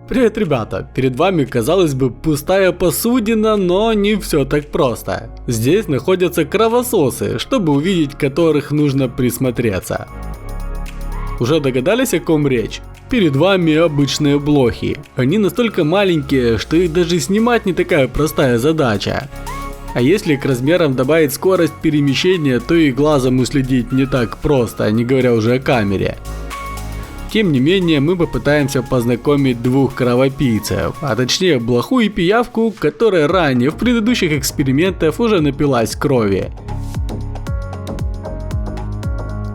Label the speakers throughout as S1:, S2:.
S1: Привет, ребята! Перед вами, казалось бы, пустая посудина, но не все так просто. Здесь находятся кровососы, чтобы увидеть которых нужно присмотреться. Уже догадались, о ком речь? Перед вами обычные блохи. Они настолько маленькие, что их даже снимать не такая простая задача. А если к размерам добавить скорость перемещения, то и глазом уследить не так просто, не говоря уже о камере. Тем не менее, мы попытаемся познакомить двух кровопийцев, а точнее блоху и пиявку, которая ранее в предыдущих экспериментах уже напилась крови.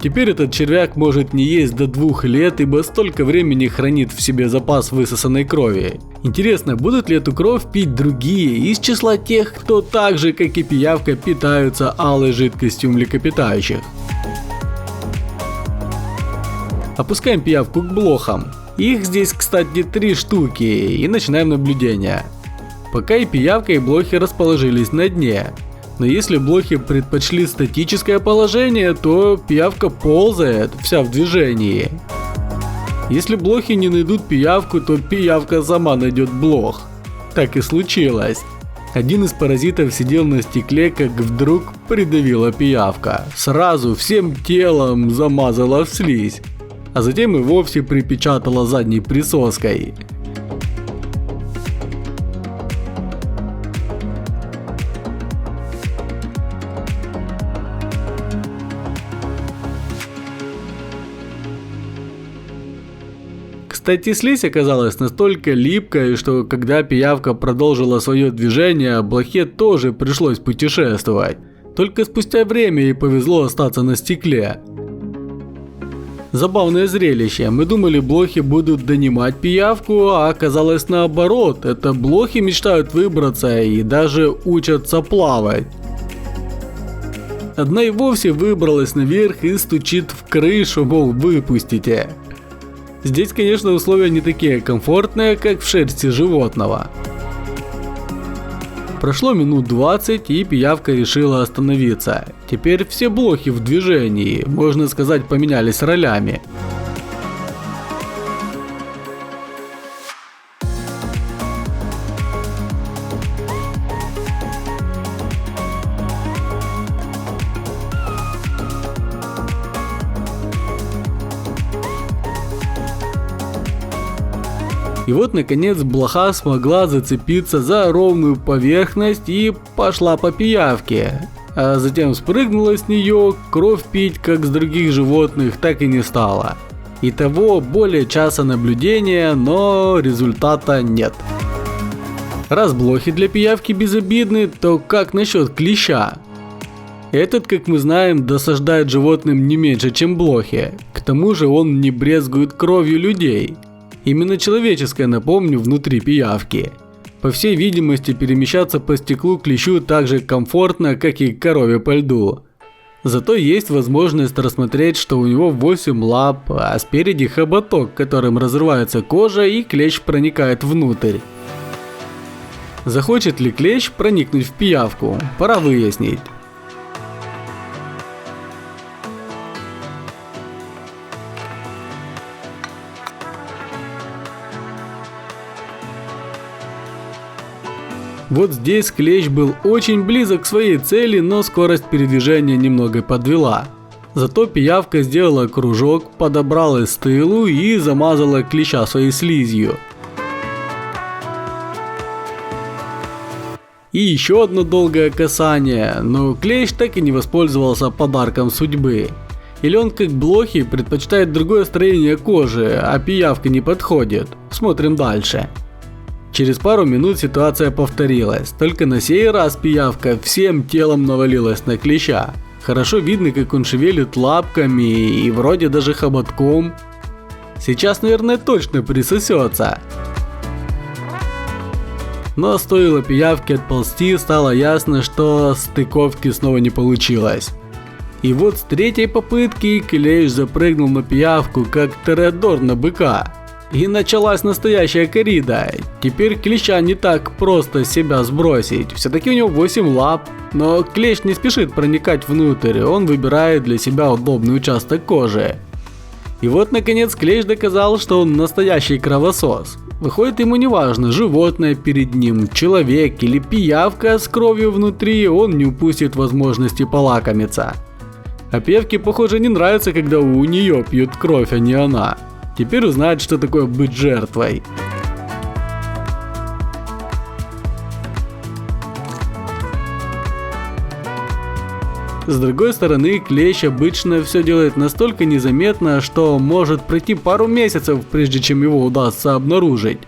S1: Теперь этот червяк может не есть до 2 лет, ибо столько времени хранит в себе запас высосанной крови. Интересно, будут ли эту кровь пить другие из числа тех, кто так же, как и пиявка, питаются алой жидкостью млекопитающих? Опускаем пиявку к блохам. Их здесь, кстати, 3 штуки, и начинаем наблюдение. Пока и пиявка, и блохи расположились на дне. Но если блохи предпочли статическое положение, то пиявка ползает, вся в движении. Если блохи не найдут пиявку, то пиявка сама найдет блох. Так и случилось. Один из паразитов сидел на стекле, как вдруг придавила пиявка. Сразу всем телом замазала в слизь. А затем и вовсе припечатала задней присоской. Кстати, слизь оказалась настолько липкой, что когда пиявка продолжила свое движение, блохе тоже пришлось путешествовать. Только спустя время ей повезло остаться на стекле. Забавное зрелище. Мы думали, блохи будут донимать пиявку, а оказалось наоборот. Это блохи мечтают выбраться и даже учатся плавать. Одна и вовсе выбралась наверх и стучит в крышу, мол, выпустите. Здесь, конечно, условия не такие комфортные, как в шерсти животного. Прошло минут 20, и пиявка решила остановиться. Теперь все блохи в движении, можно сказать, поменялись ролями. И вот наконец блоха смогла зацепиться за ровную поверхность и пошла по пиявке. А затем спрыгнула с нее, кровь пить как с других животных так и не стала. Итого более часа наблюдения, но результата нет. Раз блохи для пиявки безобидны, то как насчет клеща? Этот, как мы знаем, досаждает животным не меньше, чем блохи. К тому же он не брезгует кровью людей. Именно человеческое, напомню, внутри пиявки. По всей видимости, перемещаться по стеклу клещу так же комфортно, как и корове по льду. Зато есть возможность рассмотреть, что у него 8 лап, а спереди хоботок, которым разрывается кожа, и клещ проникает внутрь. Захочет ли клещ проникнуть в пиявку? Пора выяснить. Вот здесь клещ был очень близок к своей цели, но скорость передвижения немного подвела. Зато пиявка сделала кружок, подобралась с тылу и замазала клеща своей слизью. И еще одно долгое касание, но клещ так и не воспользовался подарком судьбы. Или он, как блохи, предпочитает другое строение кожи, а пиявка не подходит. Смотрим дальше. Через пару минут ситуация повторилась, только на сей раз пиявка всем телом навалилась на клеща. Хорошо видно, как он шевелит лапками и вроде даже хоботком. Сейчас, наверное, точно присосется. Но стоило пиявке отползти, стало ясно, что стыковки снова не получилось. И вот с третьей попытки клещ запрыгнул на пиявку, как Тореадор на быка. И началась настоящая коррида. Теперь клеща не так просто себя сбросить. Все-таки у него 8 лап. Но клещ не спешит проникать внутрь. Он выбирает для себя удобный участок кожи. И вот наконец клещ доказал, что он настоящий кровосос. Выходит, ему не важно, животное перед ним, человек или пиявка с кровью внутри, он не упустит возможности полакомиться. А пиявке, похоже, не нравится, когда у нее пьют кровь, а не она. Теперь узнает, что такое быть жертвой. С другой стороны, клещ обычно все делает настолько незаметно, что может пройти пару месяцев, прежде чем его удастся обнаружить.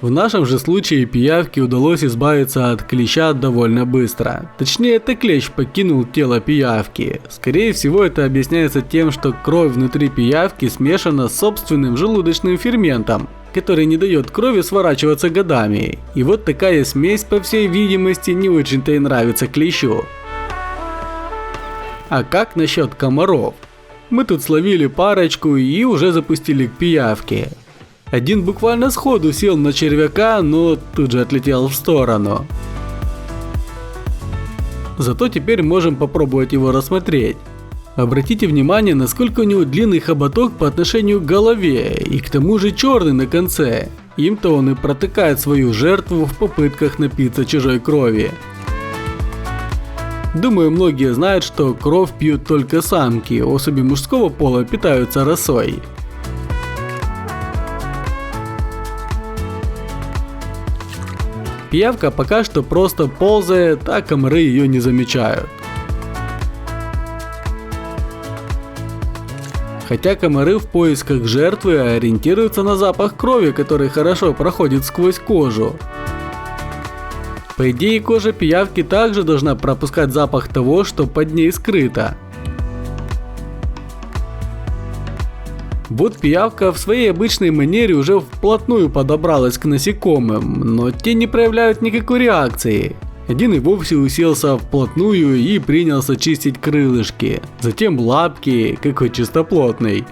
S1: В нашем же случае пиявке удалось избавиться от клеща довольно быстро. Точнее, это клещ покинул тело пиявки. Скорее всего, это объясняется тем, что кровь внутри пиявки смешана с собственным желудочным ферментом, который не дает крови сворачиваться годами. И вот такая смесь, по всей видимости, не очень-то и нравится клещу. А как насчет комаров? Мы тут словили парочку и уже запустили к пиявке. Один буквально сходу сел на червяка, но тут же отлетел в сторону. Зато теперь можем попробовать его рассмотреть. Обратите внимание, насколько у него длинный хоботок по отношению к голове, и к тому же черный на конце. Им-то он и протыкает свою жертву в попытках напиться чужой крови. Думаю, многие знают, что кровь пьют только самки, особи мужского пола питаются росой. Пиявка пока что просто ползает, а комары ее не замечают. Хотя комары в поисках жертвы ориентируются на запах крови, который хорошо проходит сквозь кожу. По идее, кожа пиявки также должна пропускать запах того, что под ней скрыто. Вот пиявка в своей обычной манере уже вплотную подобралась к насекомым, но те не проявляют никакой реакции. Один и вовсе уселся вплотную и принялся чистить крылышки, затем лапки, какой чистоплотный.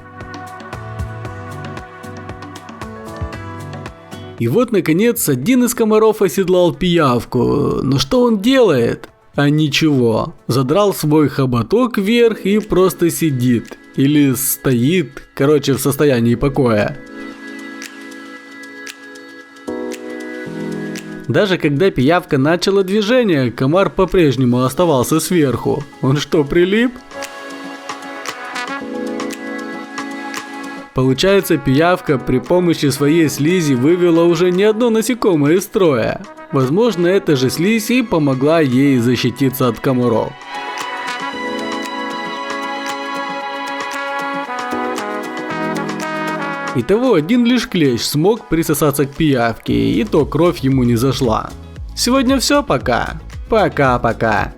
S1: И вот наконец один из комаров оседлал пиявку, но что он делает? А ничего, задрал свой хоботок вверх и просто сидит. Или стоит, короче, в состоянии покоя. Даже когда пиявка начала движение, комар по-прежнему оставался сверху. Он что, прилип? Получается, пиявка при помощи своей слизи вывела уже не одно насекомое из строя. Возможно, эта же слизь и помогла ей защититься от комаров. Итого, один лишь клещ смог присосаться к пиявке, и то кровь ему не зашла. Сегодня все, пока. Пока-пока.